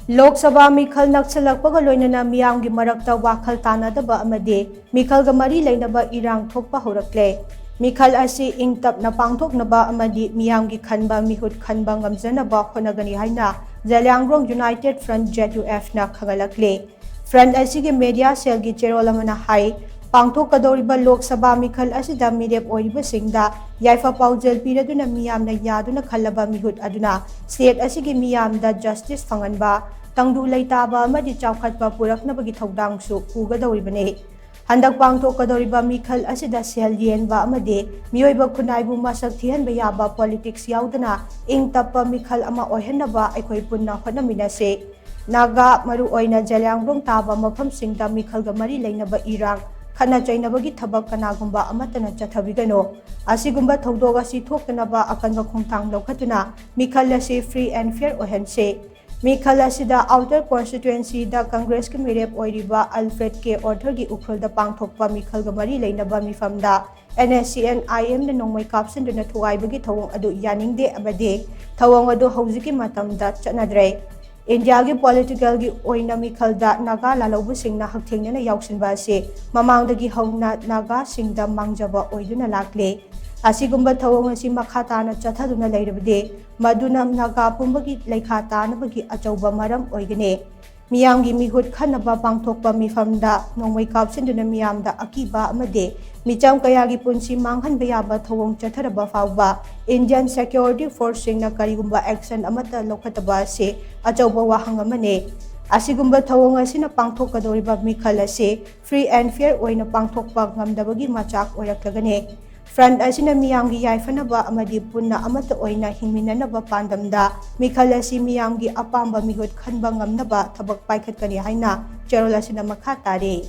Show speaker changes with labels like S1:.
S1: Lok Sabha Meekhal naksillakpaga loinana Meeyamgi marakta wakhal tanadaba amadi Meekhal mari leinaba irang thokpa hourakle. Meekhal Asi Tapna Pangthoknaba Amadi Meeyamgi Khanba Meehut Khanba Ngamjanaba Hotnagani haina Zeliangrong United Front ZUF na khanghallakli. Front asigi media cell gi cherolamana hai Pangthokadoriba Lok Sabha Meekhal Asida mirep oiriba singda yaifa paujel piraduna Meeyamna yaduna khallaba Meehut aduna state asigi Meeyamda justice fanganba tangdu leitaba amadi chawkhatpa puraknabagi thodangsu pugadoribane. Handak Pangthokadoriba Meekhal Asida sel yenba amadi miyoiba khunaibu masak thihanba yaba politics yaudana tappa Meekhal ama oihanaba aikoi punna hotnaminase. Naga maru oina Zeliangrong taba mafam singda Meekhalga mari leinaba irang khana chainabagi thabak kanagumba amatana chathabigano asigumba thogdoga si thoktanaba akanba khongthang lokhatuna Meekhal Asi free and fair ohense. Meekhal Asida outer constituency da Congress ki mirep oiriba Alfred K Order gi ukhul da pangthokpa Meekhalga mari leinaba mifamda NSCN-IM na nongmai kapsinduna thugaibagi thawong adu yaningde abade thawong adu haujiki matamda chanadre. India ki political ki oina Meekhal da naga lalobu singna hakthengnana yauksinba ase mamangdagi hauna naga singda mangjaba oiduna lakle. Asigumba thawong asi makhatana chathaduna leirabade maduna naga pumbagi leikhatanabagi achauba maram oigane. Meeyamgi Meehut Khanba pangthokpa mifamda nongmai kapsinduna Meeyamda akiba amade micham kayagi punsi manghanba yaba thawong chatharaba fawba Indian Security Force singna karigumba action amata lokhataba ase achauba wahang amane. Asigumba thawong asina pangthokadoriba Meekhal Asi free and fair oina pangthokpa ngamdabagi machak oiraklagane. Front asina Meeyamgi yaifanaba amadi punna amata oina hingminanaba pandamda Meekhal Asi Meeyamgi apamba Meehut Khanba ngamnaba thabak paikhatkani haina cherol asina makha tare.